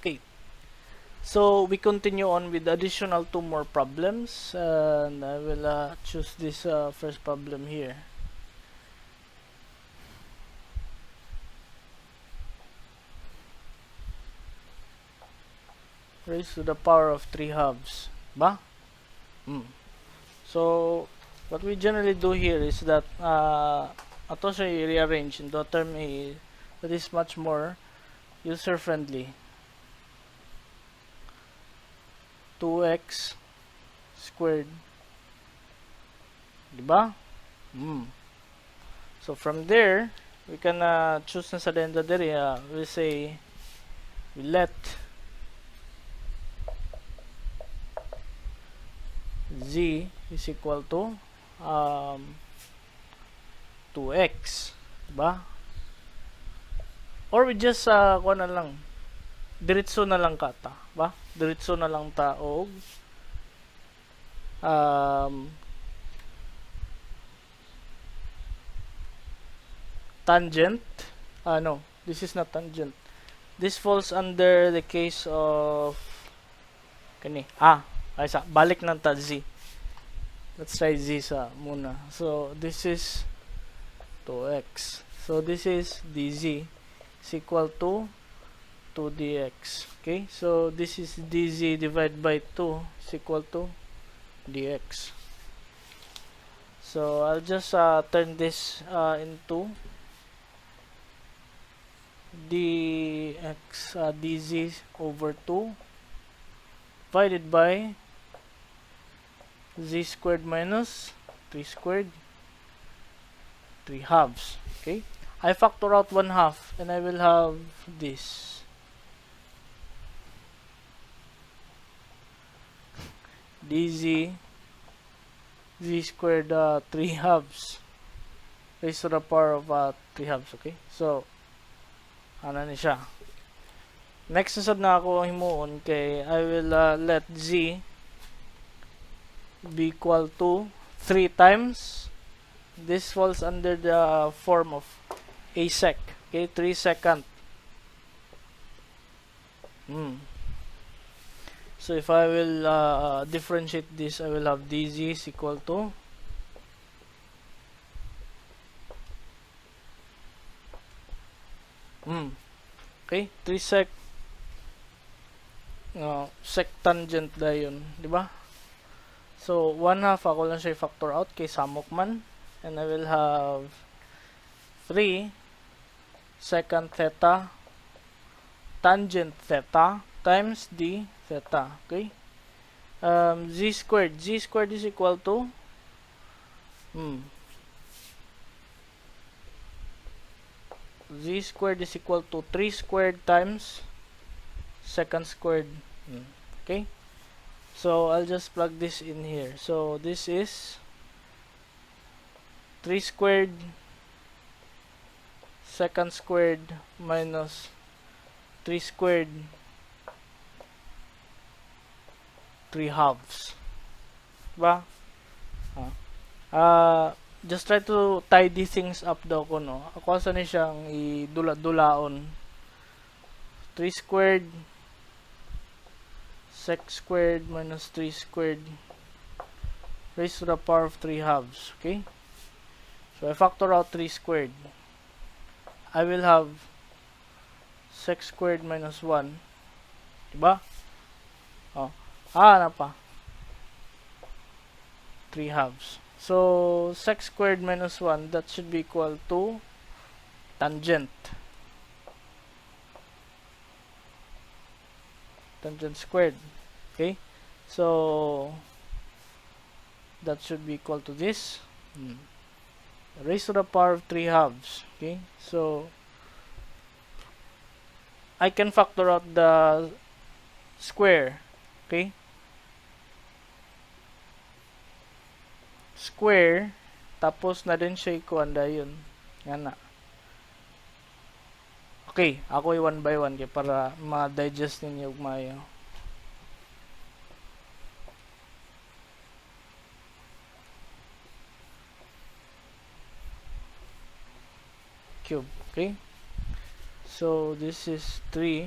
Okay, so we continue on with additional 2 more problems, and I will choose this first problem here. Raised to the power of 3 halves. Ba? So what we generally do here is that ito siya i-rearrange into a term that is much more user-friendly. 2x squared. Diba? So from there, we can choose na sa denda dere. We say, we let z is equal to 2x. Diba? Or we just, kuha na lang, diretso na lang ka ta. Ba? Diretso na lang ta og tangent. No, this is not tangent. This falls under the case of kani. Ay sa balik ng ta z. Let's try z sa muna. So this is 2x. So this is dz is equal to 2dx. Okay, so this is dz divided by 2 is equal to dx. So I'll just turn this into dx dz over 2 divided by z squared minus 3 squared 3 halves. Okay, I factor out 1 half and I will have this dz z squared 3 halves raised to the power of 3 halves. Okay, so ano ni siya. Next na ako himuon kay I will let z be equal to 3 times. This falls under the form of a sec. Okay, 3 second. So if I will differentiate this, I will have dz is equal to okay, 3 sec tangent dayon, di ba? So 1 half ako lang siya factor out kay samok man, and I will have 3 secant theta tangent theta times d theta. Okay, z squared is equal to z squared is equal to 3 squared times secant squared. Okay, so I'll just plug this in here. So this is 3 squared secant squared minus 3 squared 3 halves. Ba? Just try to tidy things up daw ko, no? Ako sa ni siyang idula-dulaon. 3 squared sec squared minus 3 squared raised to the power of 3 halves. Okay? So I factor out 3 squared. I will have sec squared minus 1. Diba? Ano pa? 3 halves. So sec squared minus 1, that should be equal to tangent. Tangent squared. Okay? So that should be equal to this. Raised to the power of 3 halves. Okay? So I can factor out the square. Okay? Square, tapos na din siya ikuanda yun. Yan na. Okay, ako 1 by 1 kaya para ma-digest ninyo mayo. Cube. Okay? So this is 3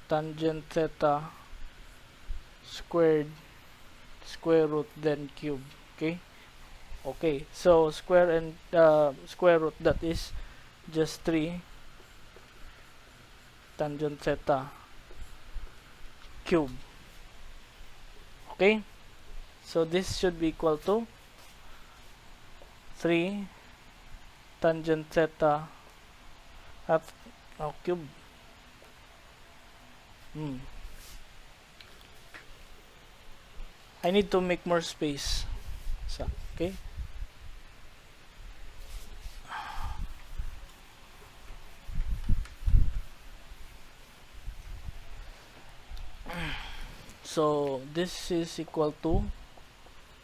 tangent theta squared square root then cube. Okay, so square and square root, that is just 3 tangent theta cube. Okay, so this should be equal to 3 tangent theta cube. I need to make more space. So, okay. So this is equal to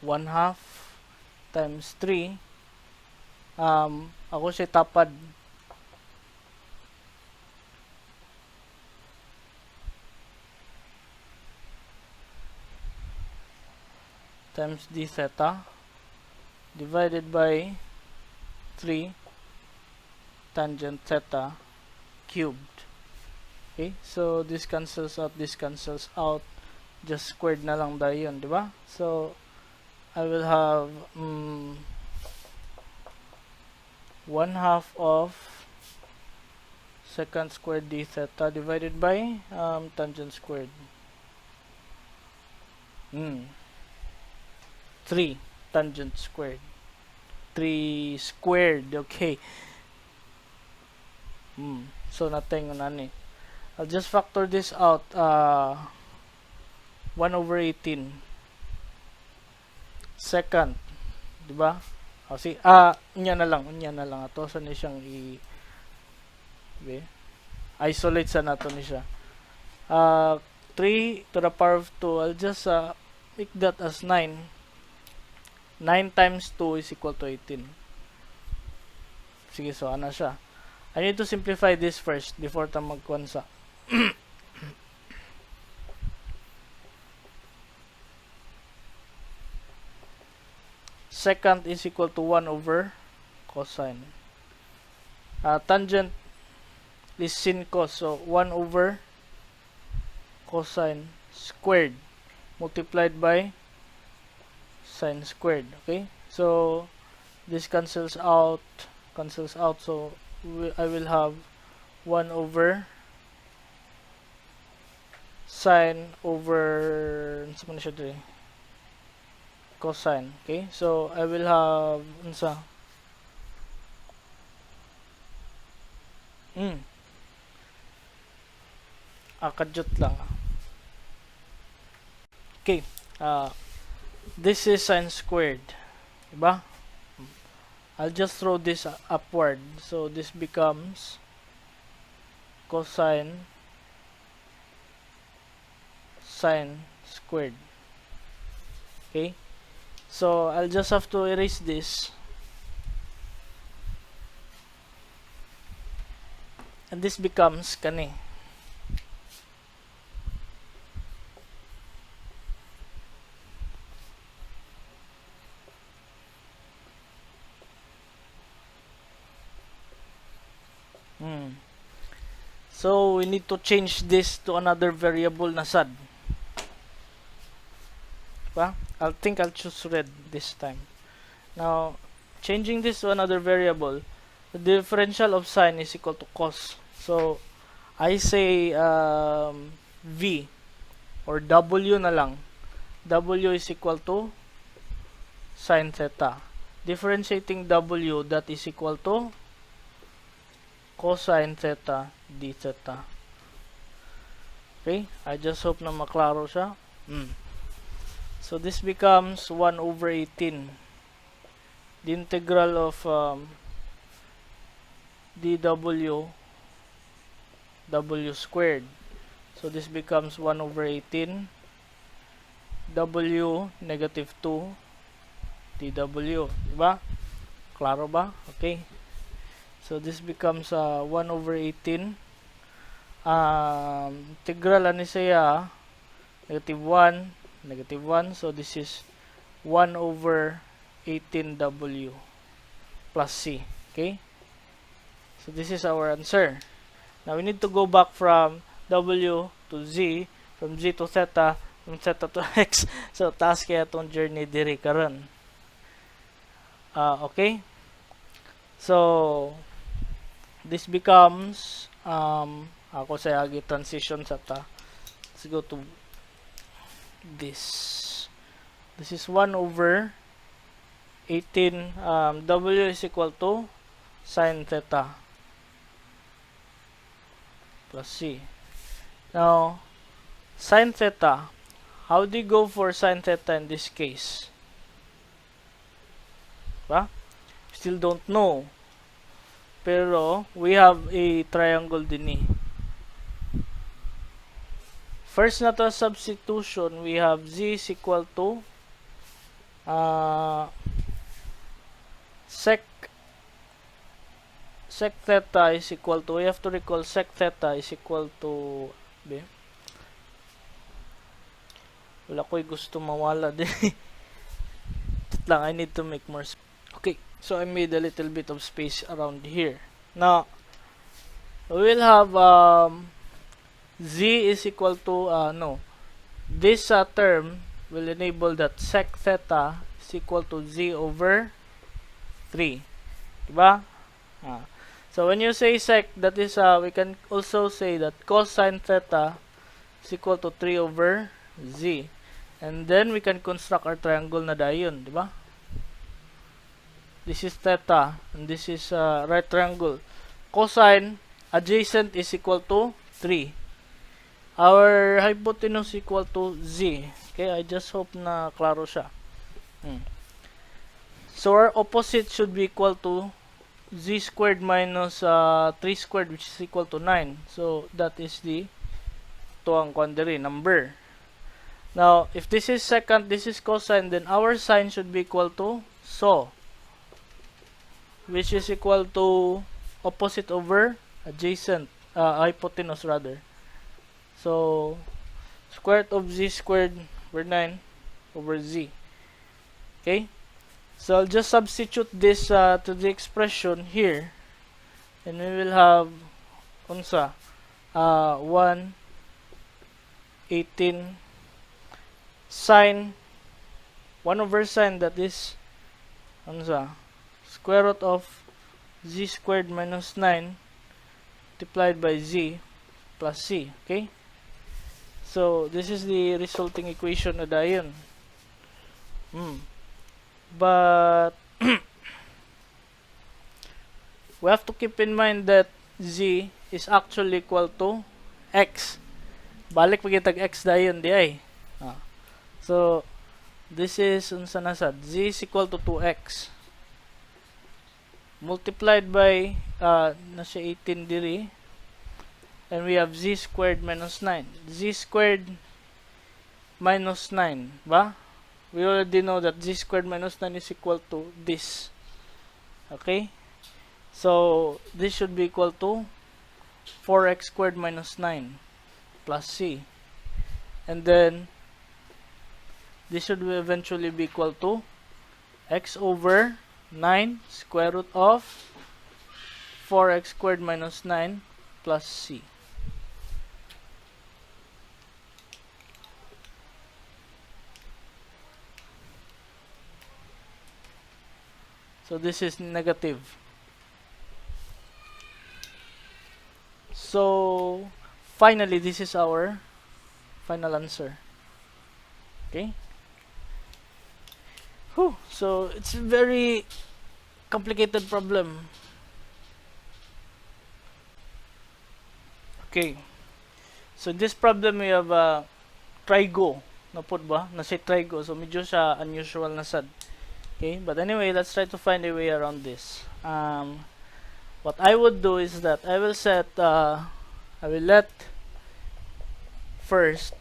1/2 times 3. Ako siya tapad. Times d theta divided by 3 tangent theta cubed. Okay, so this cancels out, just squared na lang tayo yun, di ba? So I will have 1/2 of secant squared d theta divided by tangent squared 3 tangent squared 3 squared. Okay, so nothing on ani. I'll just factor this out. 1/18 second, di ba? Unya na lang ato sa ni siyang isolate sa nato ni siya. 3 to the power of 2, I'll just make that as 9. 9 times 2 is equal to 18. Sige, so ano siya? I need to simplify this first before ta magkwansa. Secant is equal to 1 over cosine. Tangent is sin cos, so 1 over cosine squared multiplied by sine squared. Okay, so this cancels out, so I will have 1 over sine over cosine. Okay, so I will have kadyot lang. Okay, this is sine squared, diba? I'll just throw this upward, so this becomes cosine sine squared. Okay, so I'll just have to erase this, and this becomes kani. So we need to change this to another variable na sad. Diba? I think I'll choose red this time. Now, changing this to another variable, the differential of sine is equal to cos. So I say V or W na lang. W is equal to sine theta. Differentiating W, that is equal to cosine theta d theta. Okay, I just hope na maklaro siya. So this becomes 1 over 18. The integral of dw w squared. So this becomes 1 over 18 w negative 2 dw. Diba? Klaro ba? Okay. So this becomes 1 over 18. Integral ani siya negative 1. So this is 1 over 18w plus c. Okay. So this is our answer. Now we need to go back from w to to z, from z to theta, from theta to x. So taas kaya itong journey diri karon. Okay, so this becomes ako sa agi transition sa ta. Let's go to this. This is 1 over 18. W is equal to sine theta plus c. Now, sine theta, how do you go for sine theta in this case? Diba? Still don't know. Pero, we have a triangle din eh. First na to substitution, we have z is equal to sec theta is equal to, we have to recall sec theta is equal to, wala ko'y gusto mawala din. lang, I need to make more space. Okay, so I made a little bit of space around here. Now, we will have z is equal to, this term will enable that sec theta is equal to z over 3. Diba? So when you say sec, that is, we can also say that cosine theta is equal to 3 over z. And then we can construct our triangle na dayon, diba? This is theta, and this is right triangle. Cosine adjacent is equal to 3. Our hypotenuse is equal to z. Okay, I just hope na klaro siya. So our opposite should be equal to z squared minus 3 squared, which is equal to 9. So that is the tuang quandary number. Now, if this is secant, this is cosine, then our sine should be equal to so, which is equal to opposite over adjacent, hypotenuse rather. So, square root of z squared over 9 over z. Okay? So, I'll just substitute this to the expression here. And we will have unsa 1 18 sine 1 over sine, that is unsa square root of z squared minus 9 multiplied by z plus c. Okay? So, this is the resulting equation na dayon. But we have to keep in mind that z is actually equal to x. Balik pagitag x dayon di ay. So, this is unsa na sad? Z is equal to 2x multiplied by na siya 18 diri, and we have z squared minus 9. Z squared minus 9, ba? We already know that z squared minus 9 is equal to this. Okay? So, this should be equal to 4x squared minus 9 plus c. And then, this should eventually be equal to x over 9 square root of 4x squared minus 9 plus c. So this is negative. So finally, this is our final answer. Okay? Whew. So it's a very complicated problem. Okay. So this problem we have trigo. Napod ba? Nasa trigo. So medyo siya unusual na sad. Okay, but anyway, let's try to find a way around this. What I would do is that I will set, I will let first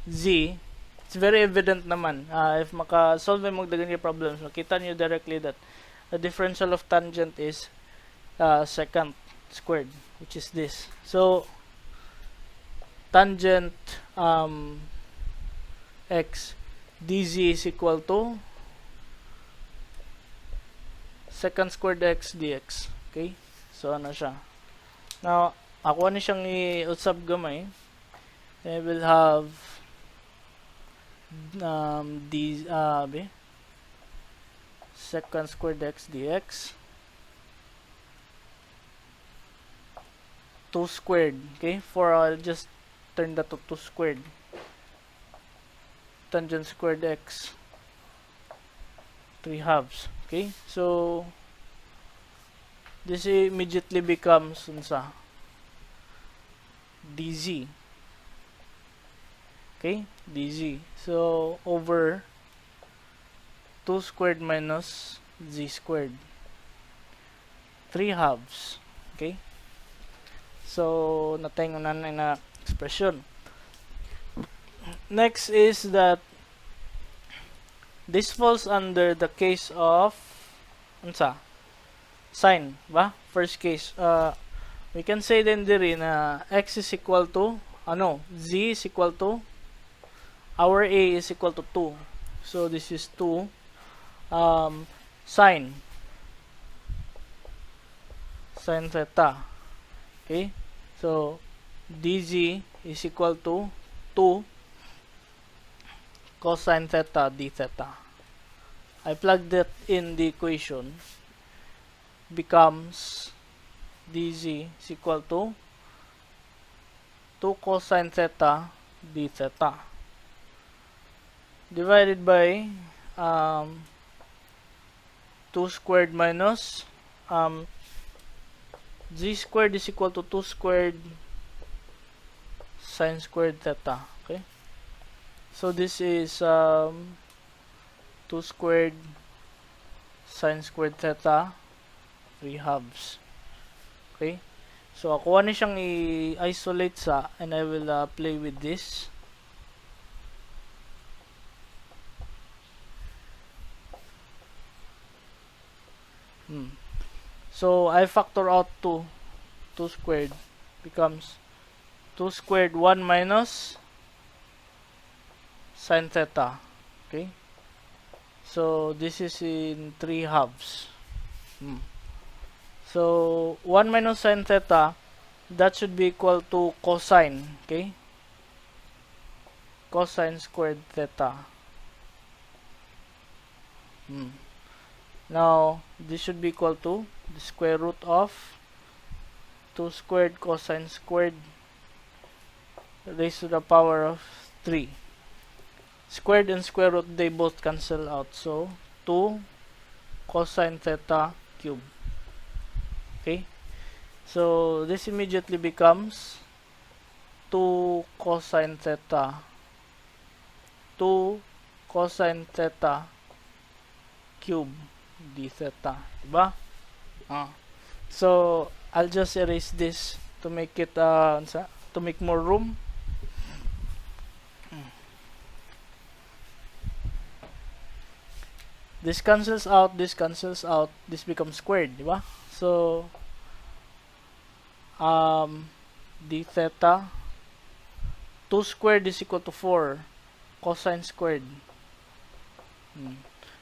z. It's very evident naman. If maka-solve mo dagan yung problems, makita niyo directly that the differential of tangent is secant squared, which is this. So, tangent x dz is equal to secant squared x dx. Okay? So, ano siya? Now, ako ni siyang i-usab gamay. I will have secant squared x dx 2 squared. Okay, for I'll just turn that to 2 squared. Tangent squared x 3 halves. Okay, so this immediately becomes unsa dz. Okay, dz. So over 2 squared minus z squared 3 halves. Okay, so natingunan na expression. Next is that this falls under the case of unsa sine ba, first case. We can say then diri na x is equal to z is equal to our a is equal to 2, so this is 2 sine theta. Okay, so dz is equal to 2 cosine theta d theta. I plug that in the equation, becomes dz is equal to 2 cosine theta d theta divided by 2 squared minus z squared is equal to 2 squared sine squared theta. Okay, so this is 2 squared sine squared theta 3 halves. Okay, so ako ni siyang i-isolate sa, and I will play with this. So I factor out 2 squared becomes 2 squared 1 minus sine theta. Okay, so this is in 3 halves. So 1 minus sine theta, that should be equal to cosine. Okay, cosine squared theta. Now this should be equal to the square root of 2 squared cosine squared raised to the power of 3. Squared and square root, they both cancel out, so 2 cosine theta cube. Okay, so this immediately becomes 2 cosine theta cube d theta, diba? So I'll just erase this to make it to make more room. This cancels out, this cancels out, this becomes squared, diba? So d theta 2 squared is equal to 4 cosine squared.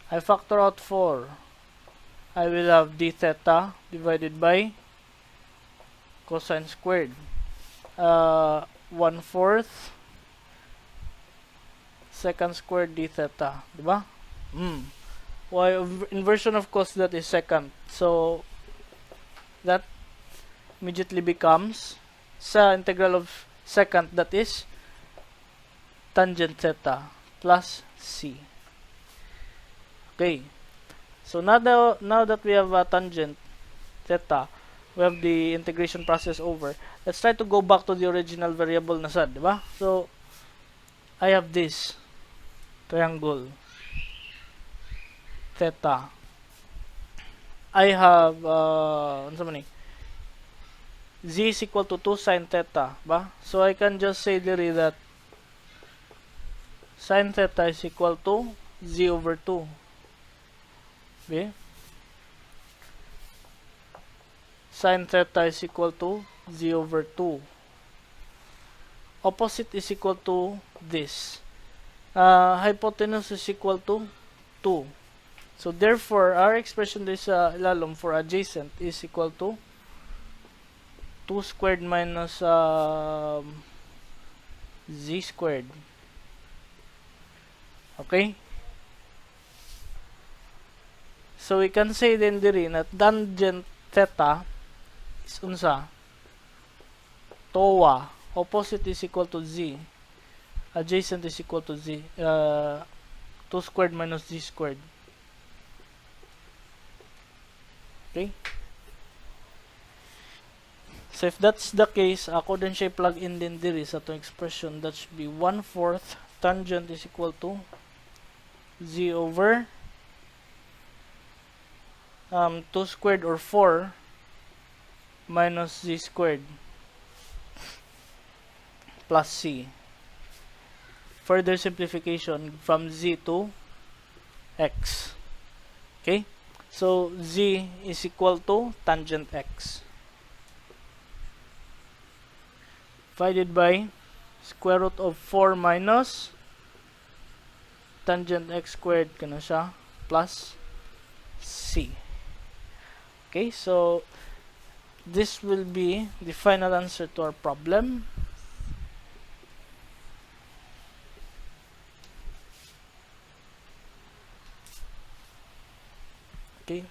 I factor out 4. I will have d theta divided by cosine squared 1/4 secant squared d theta, diba? Why inversion of cos, that is secant, so that immediately becomes sa integral of secant, that is tangent theta plus c. Okay, so now that we have tangent theta, we have the integration process over. Let's try to go back to the original variable na sad, diba? So I have this triangle theta. I have z is equal to 2 sine theta, ba? So I can just say diri that sine theta is equal to z over 2. Okay? Sine theta is equal to z over 2. Opposite is equal to this. Hypotenuse is equal to 2. So therefore, our expression is ilalom for adjacent is equal to 2 squared minus z squared. Okay? So we can say din diri na tangent theta is unsa? TOA. Opposite is equal to z. Adjacent is equal to z. 2 squared minus z squared. Okay? So if that's the case, ako din siya plug in din diri sa itong expression. That should be 1/4 tangent is equal to z over 2 squared or 4 minus z squared plus c. Further simplification from z to x. Okay? So z is equal to tangent x divided by square root of 4 minus tangent x squared kana siya plus c. Okay, so this will be the final answer to our problem. Okay.